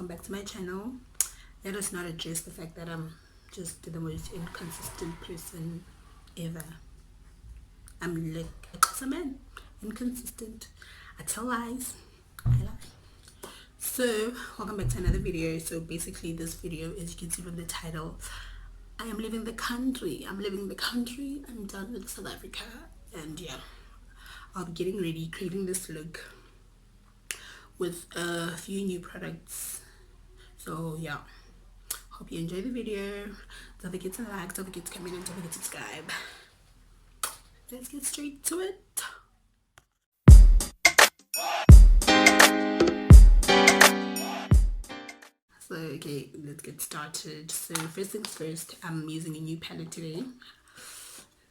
welcome back to my channel. Let us not address the fact that I'm just the most inconsistent person ever. I'm like a man, inconsistent. I tell lies, I lie. So welcome back to another video. So basically this video, as you can see from the title, I am leaving the country. I'm done with South Africa, and yeah, I'll be getting ready, creating this look with a few new products. So yeah, hope you enjoy the video. Don't forget to like, don't forget to comment, and don't forget to subscribe. Let's get straight to it. So okay, let's get started. So first things first, I'm using a new palette today.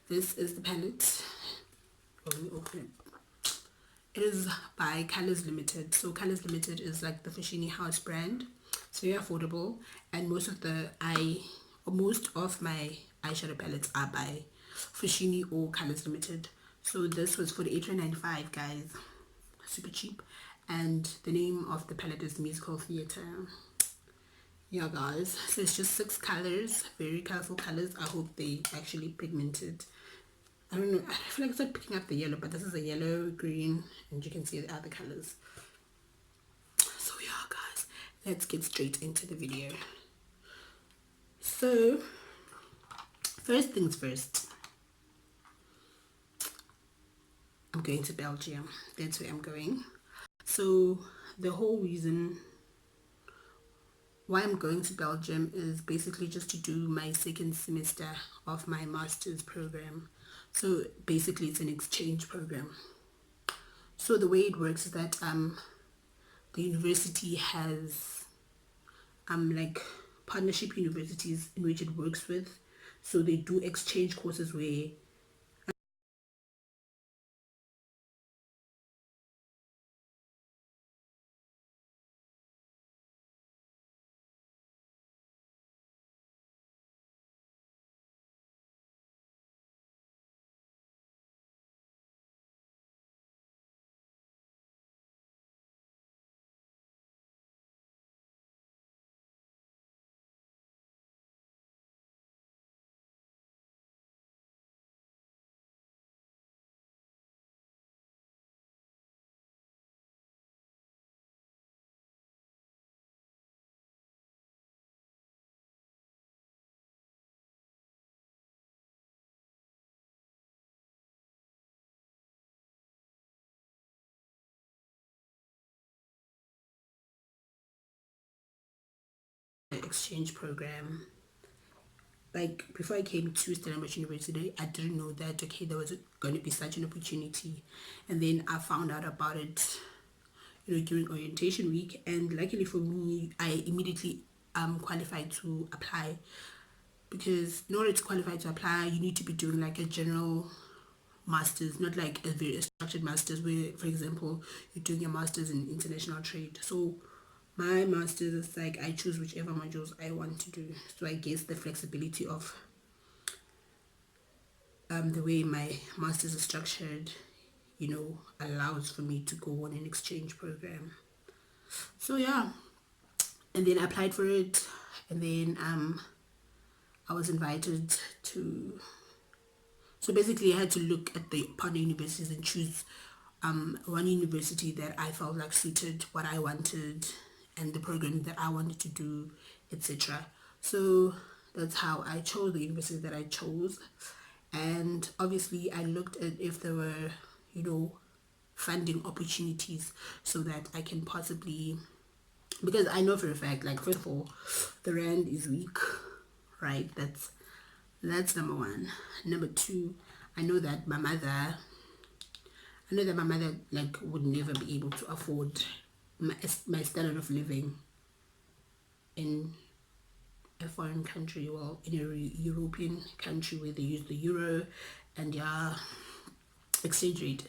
This is the palette. Let me open it. It is by Colors Limited. So Colors Limited is like the Fashini house brand. It's very affordable, and most of my eyeshadow palettes are by Fashini or Colors Limited. So this was for the $8.95, guys. Super cheap. And the name of the palette is Musical Theater. Yeah, guys. So it's just 6 colors, very colorful colors. I hope they actually pigmented. I don't know, I feel like it's not picking up the yellow, but this is a yellow, green, and you can see the other colors. So yeah, guys, let's get straight into the video. So first things first, I'm going to Belgium. That's where I'm going. So the whole reason why I'm going to Belgium is basically just to do my second semester of my master's program. So basically it's an exchange program. So the way it works is that the university has like partnership universities in which it works with. So they do exchange courses where exchange program. Like before I came to Stellenbosch University, I didn't know that okay, there was going to be such an opportunity, and then I found out about it, during orientation week, and luckily for me, I immediately qualified to apply, because in order to qualify to apply, you need to be doing like a general master's, not like a very structured master's where, for example, you're doing your master's in international trade. So my master's is like I choose whichever modules I want to do. So I guess the flexibility of the way my master's is structured, allows for me to go on an exchange program. So yeah, and then I applied for it, and then I was invited to. So basically, I had to look at the partner universities and choose one university that I felt like suited what I wanted and the program that I wanted to do, etc. So that's how I chose the university that I chose. And obviously I looked at if there were, funding opportunities so that I can possibly, because I know for a fact, like first of all, the rand is weak, right? That's number one. Number two, I know that my mother like would never be able to afford my standard of living in a foreign country, well, in a European country where they use the euro, and yeah, exchange rate,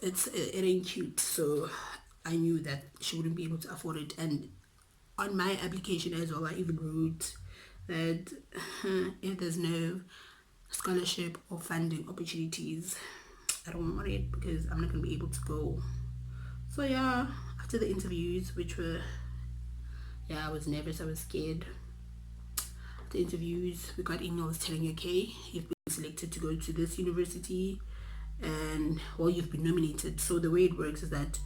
it ain't cute. So I knew that she wouldn't be able to afford it, and on my application as well, I even wrote that if there's no scholarship or funding opportunities, I don't want it because I'm not going to be able to go. So yeah, I after the interviews, which were, yeah, I was nervous, I was scared. The interviews, we got emails telling you, okay, you've been selected to go to this university, and well, you've been nominated. So the way it works is that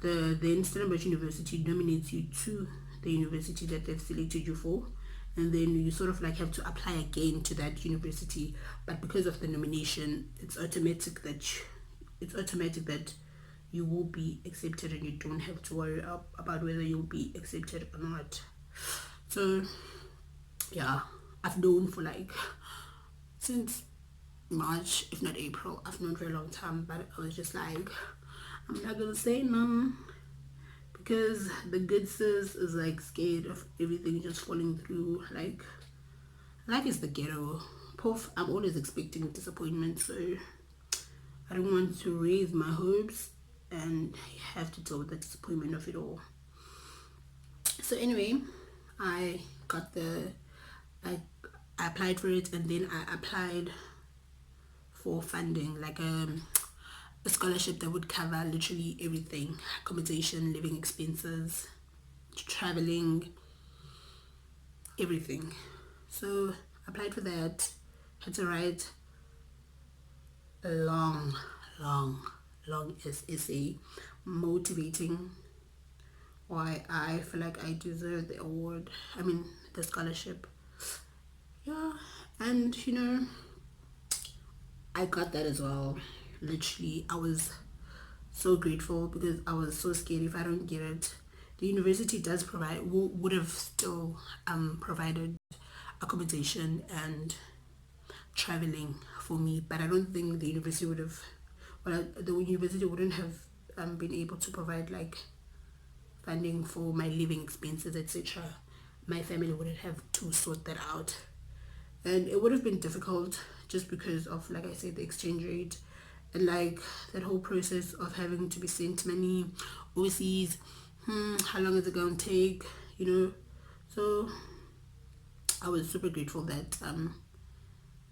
the Stellenbosch University nominates you to the university that they've selected you for, and then you sort of like have to apply again to that university. But because of the nomination, it's automatic that you will be accepted, and you don't have to worry about whether you'll be accepted or not. So yeah, I've known for like since March, if not April. I've known for a long time, but I was just like, I'm not gonna say none, because the good sis is like scared of everything just falling through. Like, life is the ghetto. Poof, I'm always expecting disappointment, so I don't want to raise my hopes and have to deal with the disappointment of it all. So anyway, I got I applied for it, and then I applied for funding, like a scholarship that would cover literally everything: accommodation, living expenses, traveling, everything. So I applied for that. Had to write a long essay motivating why I feel like I deserve the award, I mean the scholarship. Yeah, and I got that as well. Literally, I was so grateful, because I was so scared if I don't get it. The university does provide, would have still provided accommodation and traveling for me, but I don't think the university would have, the university wouldn't have been able to provide like funding for my living expenses, etc. My family wouldn't have to sort that out, and it would have been difficult just because of, like I said, the exchange rate, and like that whole process of having to be sent money overseas. How long is it going to take, so I was super grateful that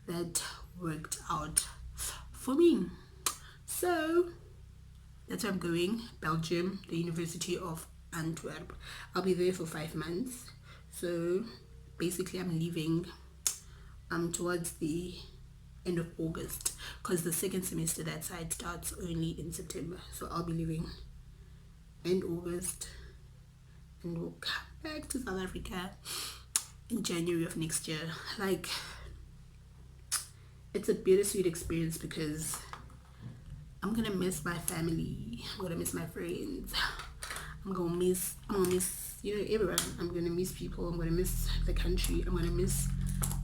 that worked out for me. So that's where I'm going: Belgium, the University of Antwerp. I'll be there for 5 months. So basically I'm leaving towards the end of August, because the second semester that side starts only in September. So I'll be leaving end August, and we'll come back to South Africa in January of next year. Like, it's a bittersweet experience, because I'm gonna miss my family, I'm gonna miss my friends, I'm gonna miss everyone. I'm gonna miss people, I'm gonna miss the country, I'm gonna miss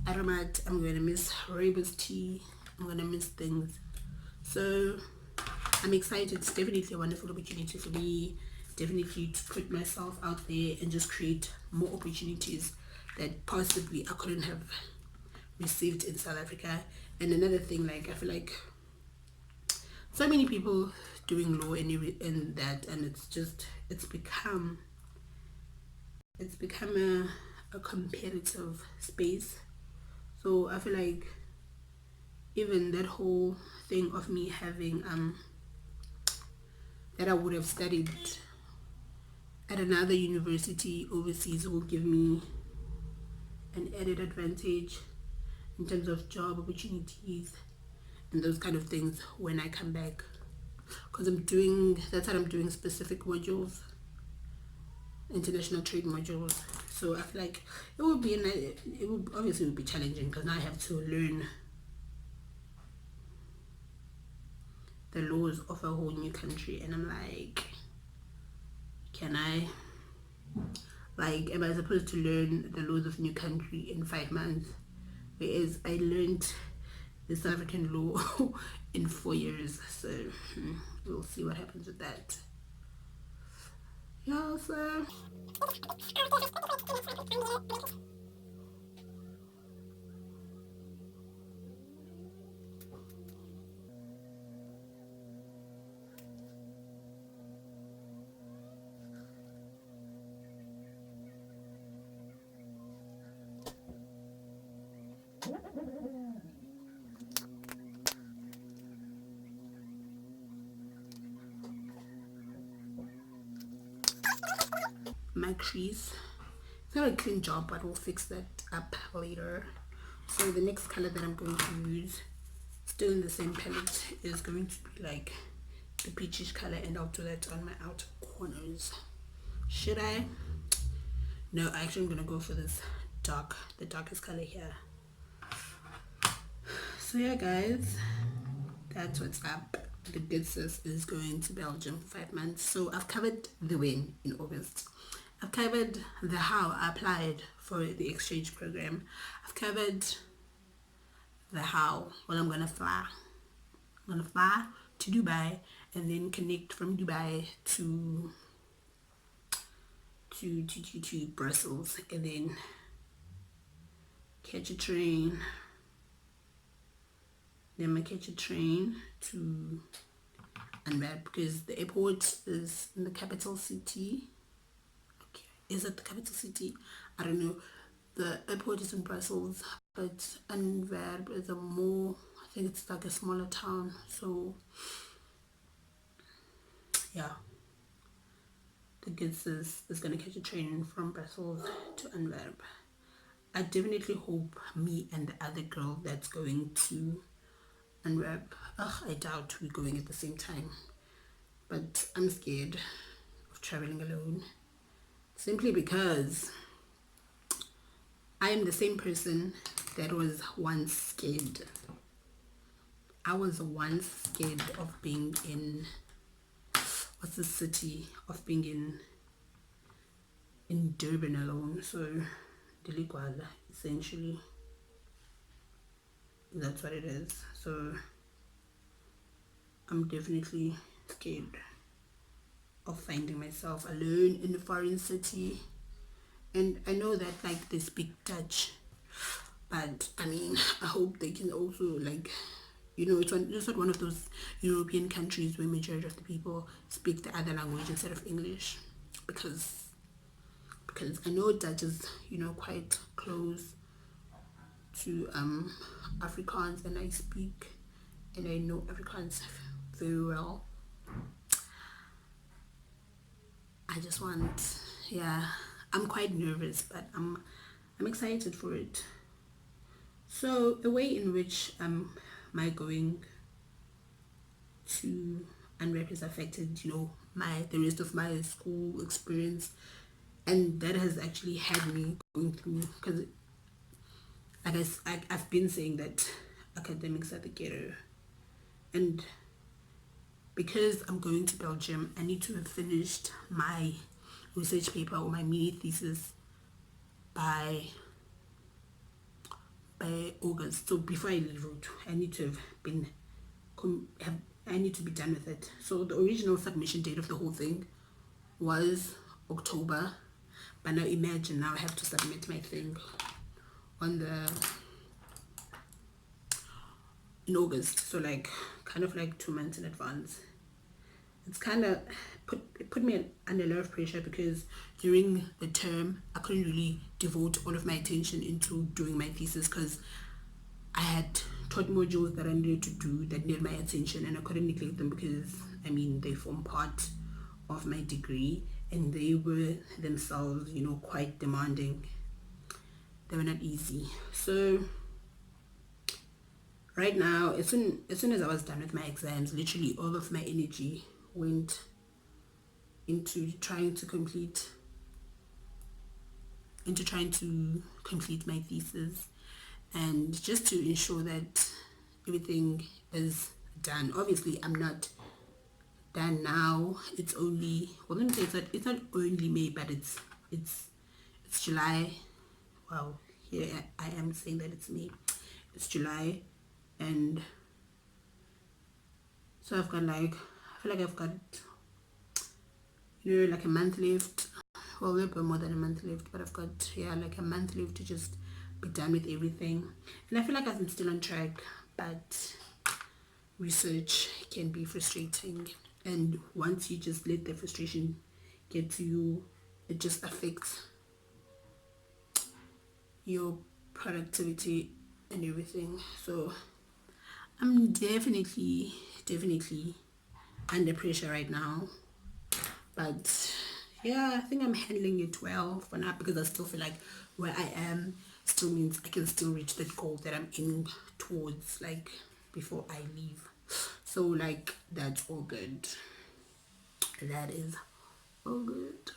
Aramat, I'm gonna miss Rooibos tea, I'm gonna miss things. So I'm excited. It's definitely a wonderful opportunity for me, definitely to put myself out there and just create more opportunities that possibly I couldn't have received in South Africa. And another thing, like, I feel like so many people doing law and that, and it's become a competitive space. So I feel like even that whole thing of me having that I would have studied at another university overseas will give me an added advantage in terms of job opportunities and those kind of things when I come back, because that's what I'm doing, specific modules, international trade modules. So I feel like it would obviously be challenging, because now I have to learn the laws of a whole new country, and I'm like, am I supposed to learn the laws of new country in 5 months, whereas I learned the South African law in 4 years? So we'll see what happens with that. Yeah, so my crease. It's not a clean job, but we'll fix that up later. So the next color that I'm going to use, still in the same palette, is going to be like the peachish color, and I'll do that on my outer corners. Should I? No, actually I'm gonna go for this the darkest color here. So yeah guys, that's what's up. The good sis is going to Belgium for 5 months. So I've covered the when in August. I've covered the how I applied for the exchange program. I've covered the how. Well, I'm gonna fly. I'm gonna fly to Dubai and then connect from Dubai to Brussels, and then catch a train. Then I catch a train to Antwerp, because the airport is in the capital city. Okay, is it the capital city? I don't know. The airport is in Brussels, but Antwerp is I think it's like a smaller town. So yeah, the good sis is gonna catch a train from Brussels to Antwerp. I definitely hope me and the other girl that's going to Antwerp, I doubt we're going at the same time, but I'm scared of traveling alone, simply because I am the same person that was once scared. I was once scared of being in, what's the city, of being in Durban alone. So Deligwala, essentially, that's what it is. So I'm definitely scared of finding myself alone in a foreign city. And I know that like they speak Dutch, but I mean, I hope they can also, like, it's not one of those European countries where majority of the people speak the other language instead of English, because I know Dutch is, quite close to Afrikaans, and I know Afrikaans very well. I just want, I'm quite nervous, but I'm excited for it. So the way in which my going to Antwerp has affected, the rest of my school experience, and that has actually had me going through, because I've been saying that academics are the ghetto, and because I'm going to Belgium, I need to have finished my research paper or my mini thesis by August. So before I leave, I need to have been I need to be done with it. So the original submission date of the whole thing was October, but now imagine, now I have to submit my thing in August, so like kind of like 2 months in advance. It's kind of put me under a lot of pressure, because during the term I couldn't really devote all of my attention into doing my thesis, because I had taught modules that I needed to do that needed my attention, and I couldn't neglect them, because they form part of my degree, and they were themselves quite demanding. They were not easy. So right now, as soon as I was done with my exams, literally all of my energy went into trying to complete my thesis, and just to ensure that everything is done. Obviously, I'm not done now. It's only, well, let me say, it's not only May, but it's July. Well, here I am saying that it's May. It's July, and so I've got I feel like I've got like a month left. Well, a little bit more than a month left, but I've got like a month left to just be done with everything. And I feel like I'm still on track, but research can be frustrating, and once you just let the frustration get to you, it just affects your productivity and everything. So I'm definitely under pressure right now, but yeah, I think I'm handling it well for now because I still feel like where I am still means I can still reach that goal that I'm aiming towards, like before I leave. So like that's all good. That is all good.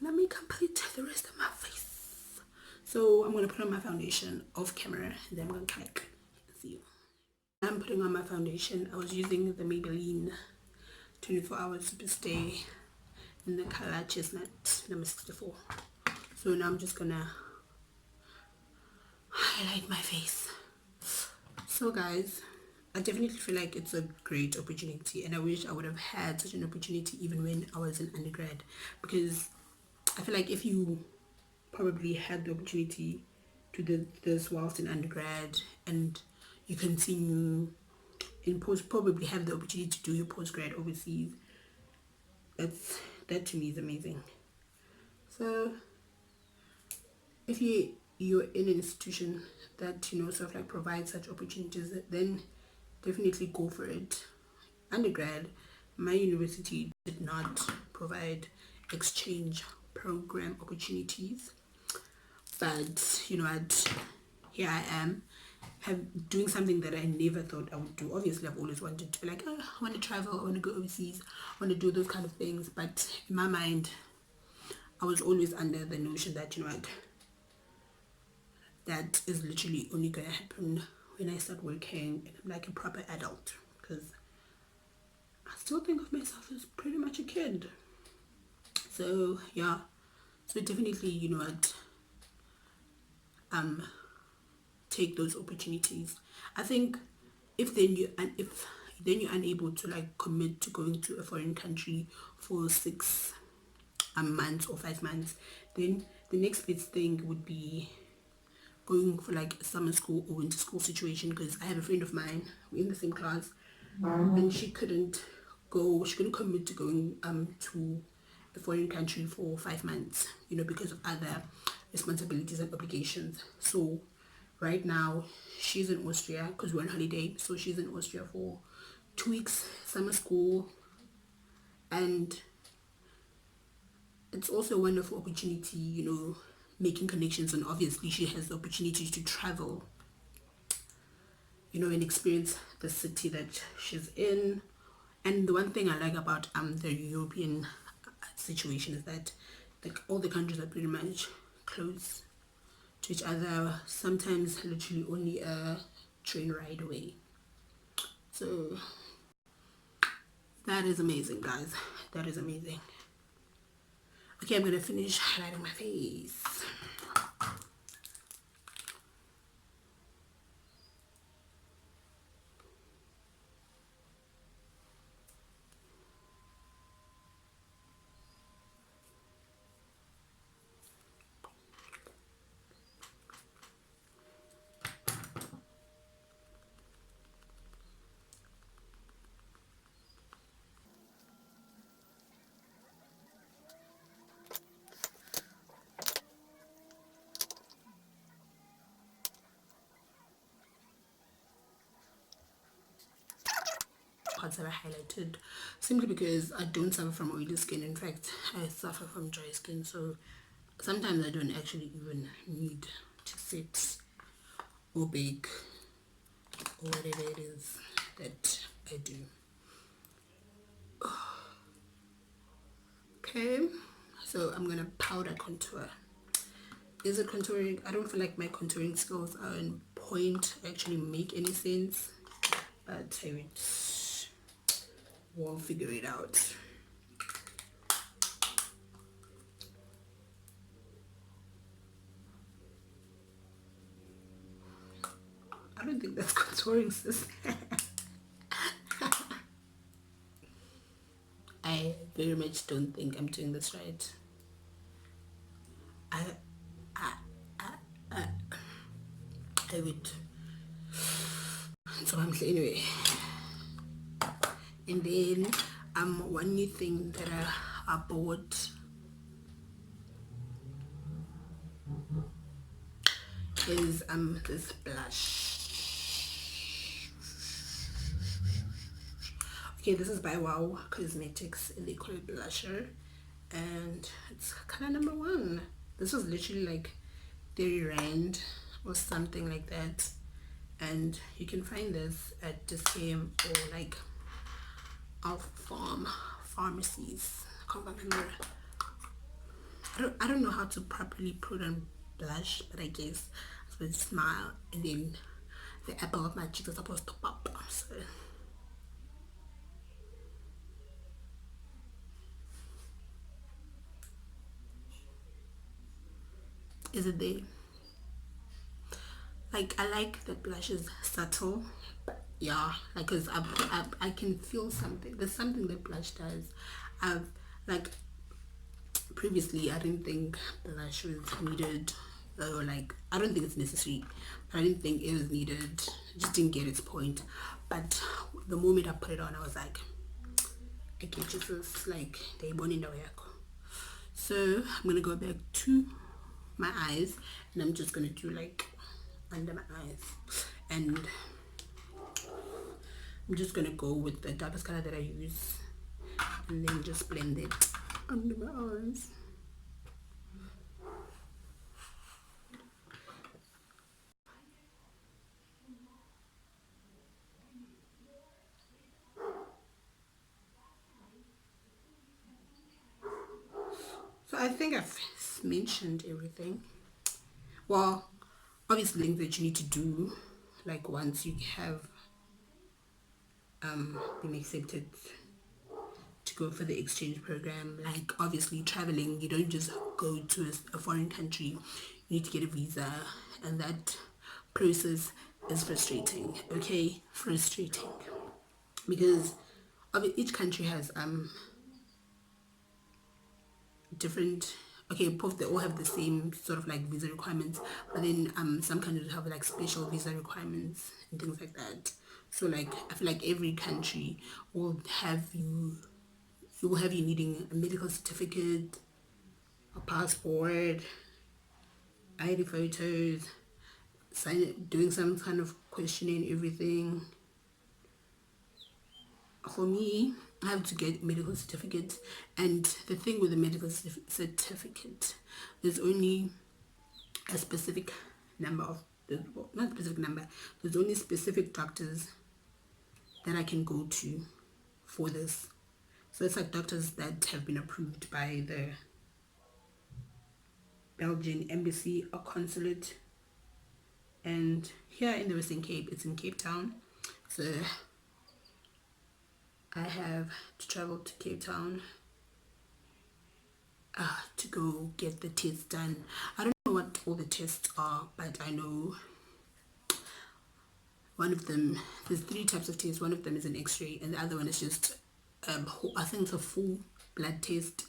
Let me complete the rest of my face. So I'm gonna put on my foundation off camera and then I'm gonna come back and see you. I'm putting on my foundation. I was using the Maybelline 24 Hours Superstay in the color Chestnut number 64. So now I'm just gonna highlight my face. So guys, I definitely feel like it's a great opportunity and I wish I would have had such an opportunity even when I was in undergrad, because I feel like if you probably had the opportunity to do this whilst in undergrad and you continue in post, probably have the opportunity to do your postgrad overseas, that to me is amazing. So if you're in an institution that sort of like provides such opportunities, then definitely go for it. Undergrad, my university did not provide exchange program opportunities, but here I am, doing something that I never thought I would do. Obviously I've always wanted to be like, oh, I want to travel, I want to go overseas, I want to do those kind of things, but in my mind I was always under the notion that that is literally only gonna happen when I start working and I'm like a proper adult, because I still think of myself as pretty much a kid. So yeah, so definitely take those opportunities. I think if then you're unable to like commit to going to a foreign country for 6 months or 5 months, then the next best thing would be going for like a summer school or winter school situation, because I have a friend of mine, we're in the same class, and she couldn't commit to going to a foreign country for 5 months, because of other responsibilities and obligations. So right now she's in Austria because we're on holiday, so she's in Austria for 2 weeks summer school, and it's also a wonderful opportunity, making connections, and obviously she has the opportunity to travel, and experience the city that she's in. And the one thing I like about the European situation is that like all the countries are pretty much close to each other, sometimes literally only a train ride away. So that is amazing, guys. That is amazing. Okay, I'm gonna finish highlighting my face. Parts that I highlighted, simply because I don't suffer from oily skin. In fact, I suffer from dry skin, so sometimes I don't actually even need to sit or bake or whatever it is that I do. Okay, so I'm gonna powder contour. Is it contouring? I don't feel like my contouring skills are on point, actually make any sense, but we'll figure it out. I don't think that's contouring, sis. I very much don't think I'm doing this right. I would. So anyway, and then one new thing that I bought is this blush. Okay, this is by Wow Cosmetics and they call it blusher, and it's color number 1. This was literally like 30 rand or something like that, and you can find this at Discam or like Alpha Farm pharmacies. I can't remember. I don't know how to properly put on blush, but I guess I supposed to smile and then the apple of my cheek is supposed to pop. So is it there? Like, I like that blush is subtle. Yeah, like, because I can feel something. There's something that blush does. I've, like, previously I didn't think blush was needed, or like, I don't think it's necessary, but I didn't think it was needed. I just didn't get its point. But the moment I put it on, I was like, I get you, sis. Like, they born in the way. So I'm gonna go back to my eyes, and I'm just gonna do like under my eyes, and I'm just gonna go with the darkest color that I use, and then just blend it under my eyes. So I think I've mentioned everything. Well, obviously things that you need to do, like once you have been accepted to go for the exchange program. Like, obviously traveling, you don't just go to a foreign country. You need to get a visa, and that process is frustrating. Okay, frustrating, because each country has different, okay, both, they all have the same sort of like visa requirements, but then some countries have like special visa requirements and things like that. So like, I feel like every country will have you will have you needing a medical certificate, a passport, ID photos, doing some kind of questioning, everything. For me, I have to get medical certificate, and the thing with the medical certificate, there's only a specific number of, well, not specific number, there's only specific doctors that I can go to for this. So it's like doctors that have been approved by the Belgian embassy or consulate, and here in the Western Cape, it's in Cape Town. So I have to travel to Cape Town to go get the tests done. I don't know what all the tests are, but I know one of them, there's 3 types of tests. One of them is an x-ray, and the other one is just I think it's a full blood test,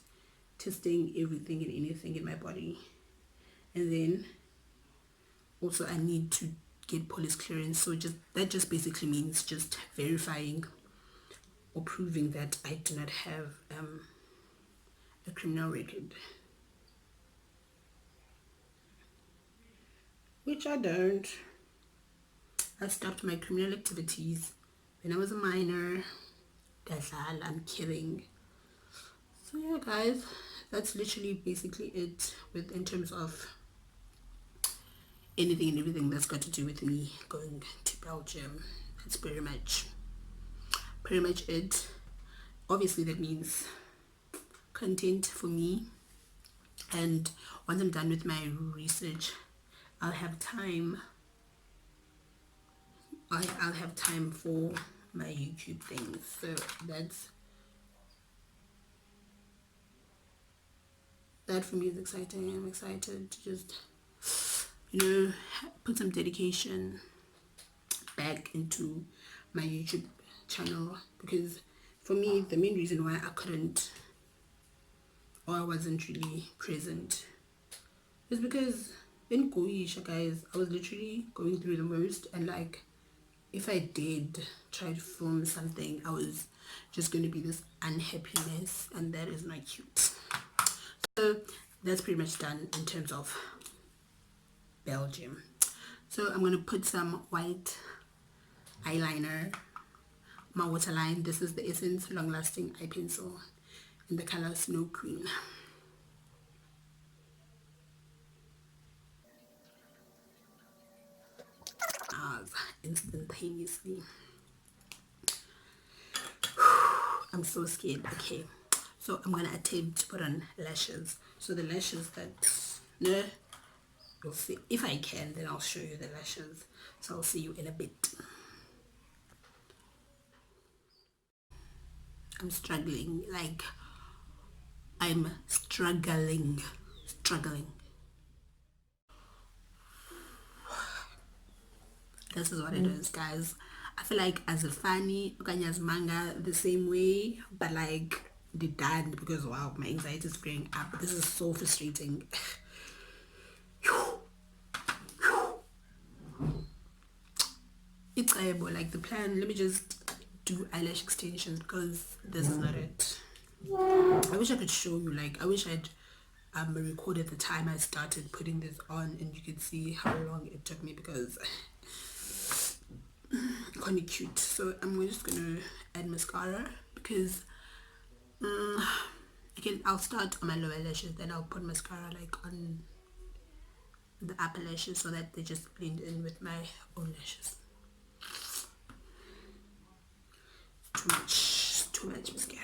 testing everything and anything in my body. And then also I need to get police clearance, so that just basically means just verifying or proving that I do not have a criminal record, which I don't. I stopped my criminal activities when I was a minor. I'm kidding. So yeah, guys, that's literally basically it in terms of anything and everything that's got to do with me going to Belgium. That's pretty much it. Obviously that means content for me, and once I'm done with my research, I'll have time for my YouTube things. So that for me is exciting. I'm excited to just, put some dedication back into my YouTube channel, because for me, the main reason why I couldn't, or I wasn't really present, is because in Goisha, guys, I was literally going through the most, and like, if I did try to film something, I was just going to be this unhappiness, and that is not cute. So that's pretty much done in terms of Belgium. So I'm going to put some white eyeliner, my waterline. This is the Essence Long Lasting Eye Pencil, in the color Snow Queen. Instantaneously. I'm so scared. Okay, so I'm gonna attempt to put on lashes. So the lashes that, no, you'll see. If I can, then I'll show you the lashes. So I'll see you in a bit. I'm struggling, like I'm struggling. This is what it is, guys. I feel like as a funny, as manga the same way, but like the dad, because wow, my anxiety is going up. This is so frustrating. It's like the plan. Let me just do eyelash extensions because this is not it. I wish I could show you. Like I wish I'd recorded the time I started putting this on, and you could see how long it took me because kind of cute. So I'm just gonna add mascara because I'll start on my lower lashes, then I'll put mascara like on the upper lashes so that they just blend in with my own lashes. Too much mascara.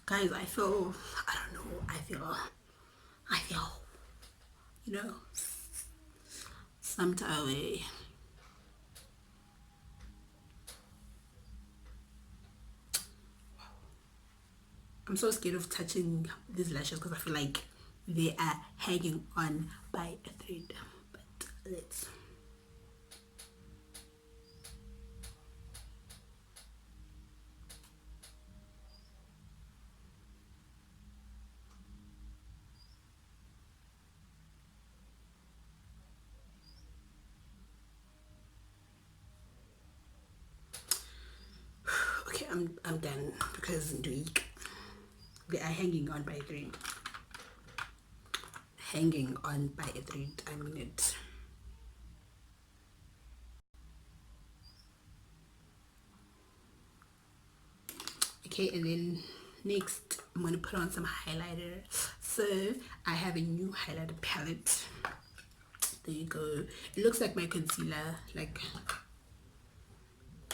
Guys, I feel, you know, some type of way. I'm so scared of touching these lashes because I feel like they are hanging on by a thread. But let's. Okay, I'm done because they are hanging on by a thread. Hanging on by a thread, I mean it. Okay, and then next I'm going to put on some highlighter. So I have a new highlighter palette. There you go. It looks like my concealer, like,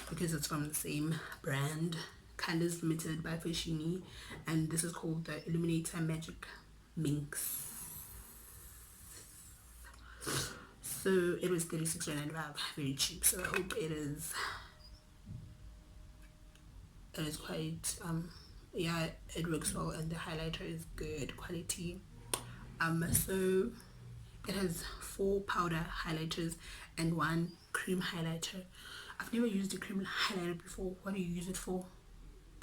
because it's from the same brand, Colors Limited by Fashini, and this is called the Illuminator Magic Minx. So it was 36.95, very cheap. So I hope it is quite yeah, it works well, and the highlighter is good quality. So it has 4 powder highlighters and 1 cream highlighter. I've never used a cream highlighter before. What do you use it for?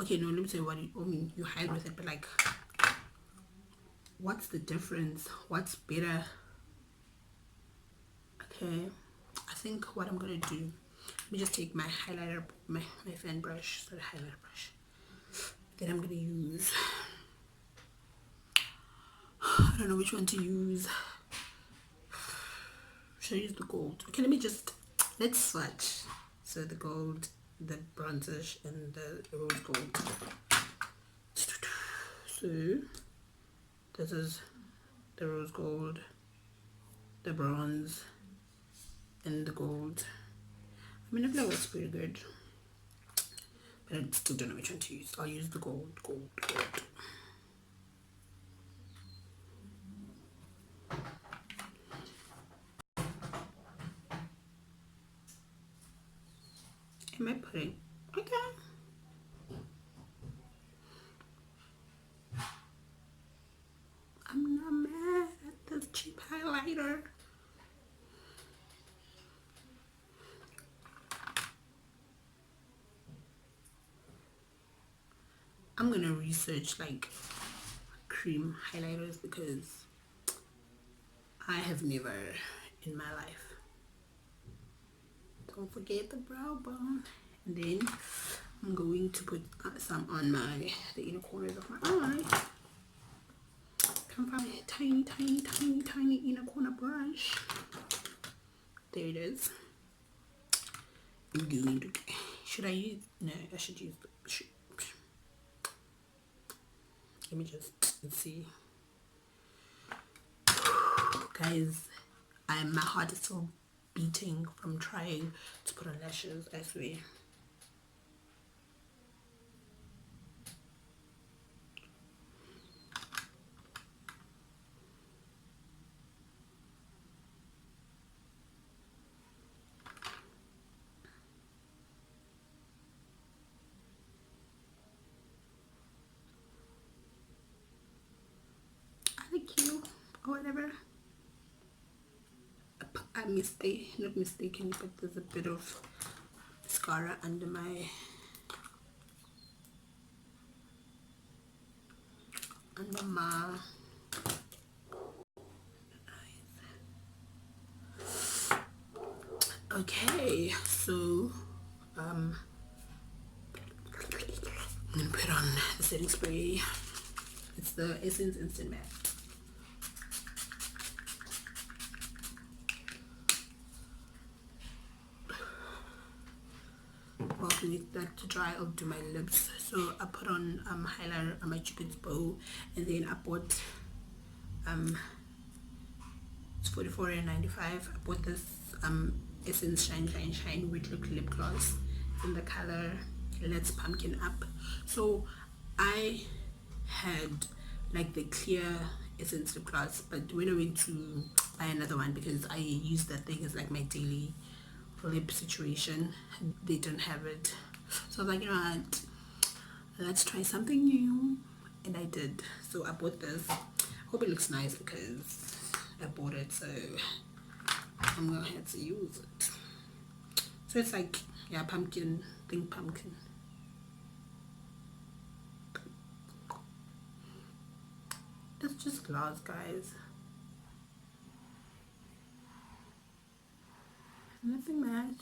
Okay, no, let me say what you hide with it, but like, what's the difference? What's better? Okay, I think what I'm gonna do, let me just take my highlighter, my fan brush, so the highlighter brush. Then I'm gonna use, I don't know which one to use. Should I use the gold? Okay, let's swatch. So the gold, the bronzish, and the rose gold. So this is the rose gold, the bronze, and the gold. I mean, I feel like that's pretty good, but I still don't know which one to use. I'll use the gold. Am I putting? Okay. twiiter. I'm gonna research like cream highlighters because I have never in my life. Don't forget the brow bone. And then I'm going to put some on the inner corners of my eye. Come from a tiny, tiny, tiny, tiny inner corner brush. There it is. I'm going to. Should I use? No, I should use. Let me just see. Guys, my heart is still beating from trying to put on lashes, I swear. I like you or whatever. I not mistaken, but there's a bit of mascara under my eyes. Okay, so I'm gonna put on the setting spray. It's the Essence Instant Matte. Well, I need that to dry. I'll do my lips. So I put on highlighter on my Cupid's bow, and then I bought it's $44.95. I bought this Essence Shine Wet Look lip gloss in the color Let's Pumpkin Up. So I had like the clear Essence lip gloss, but when I went to buy another one because I use that thing as like my daily lip situation, they don't have it. So I was like, you know what, let's try something new, and I did. So I bought this. Hope it looks nice because I bought it, so I'm gonna have to use it. So it's like, yeah, pumpkin. It's just gloss, guys. Nothing much.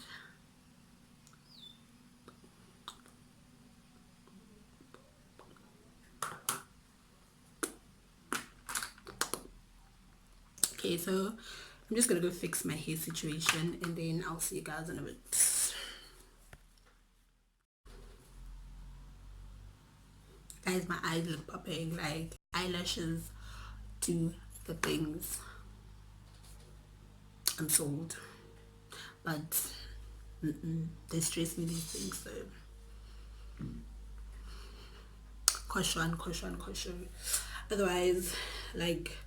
Okay, so I'm just gonna go fix my hair situation, and then I'll see you guys in a bit. Guys, my eyes look popping. Like, eyelashes do the things. I'm sold. But they stress me, these things, so caution. Otherwise, like,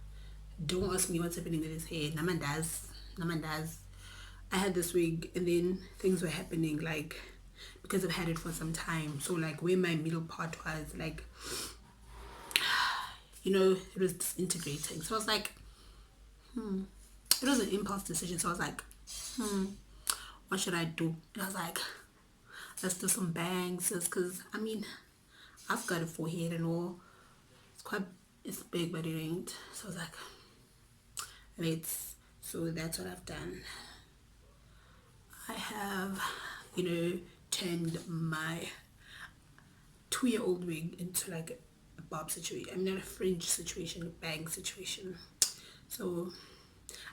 don't ask me what's happening with his hair. Namandas. I had this wig, and then things were happening, like, because I've had it for some time. So like where my middle part was, like, you know, it was disintegrating. So I was like, it was an impulse decision. So I was like, what should I do? And I was like, let's do some bangs, because I mean, I've got a forehead and all. It's big, but it ain't. So I was like, wait. So that's what I've done. I have, you know, turned my 2-year-old wig into like a bob situation. I'm not a fringe situation, a bang situation. So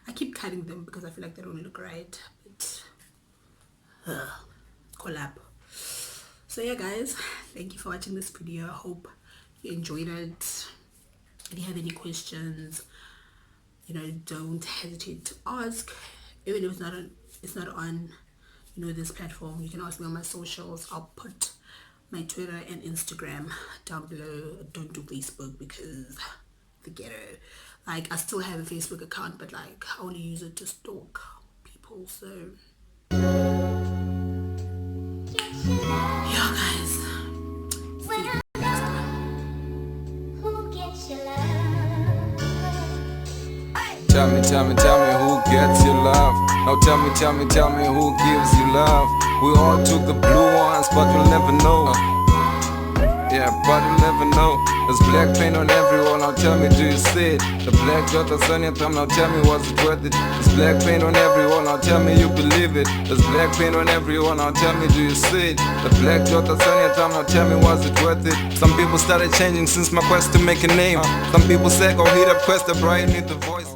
I keep cutting them because I feel like they don't look right. But collab. So yeah, guys, thank you for watching this video. I hope you enjoyed it. If you have any questions, you know, don't hesitate to ask. Even if it's not on you know, this platform, you can ask me on my socials. I'll put my Twitter and Instagram down below. Don't do Facebook because the ghetto. Like, I still have a Facebook account, but like, I only use it to stalk people. So yeah, guys. See you. tell me who gets your love. Now tell me who gives you love. We all took the blue ones, but we'll never know. Yeah, but you'll never know. There's black paint on every wall, now tell me, do you see it? The black dot that's on your thumb, now tell me, was it worth it? There's black paint on every wall, now tell me you believe it. There's black paint on every wall, now tell me, do you see it? The black dot that's on your thumb, now tell me, was it worth it? Some people started changing since my quest to make a name. Some people said, go hit up quest, I brought you need the voice.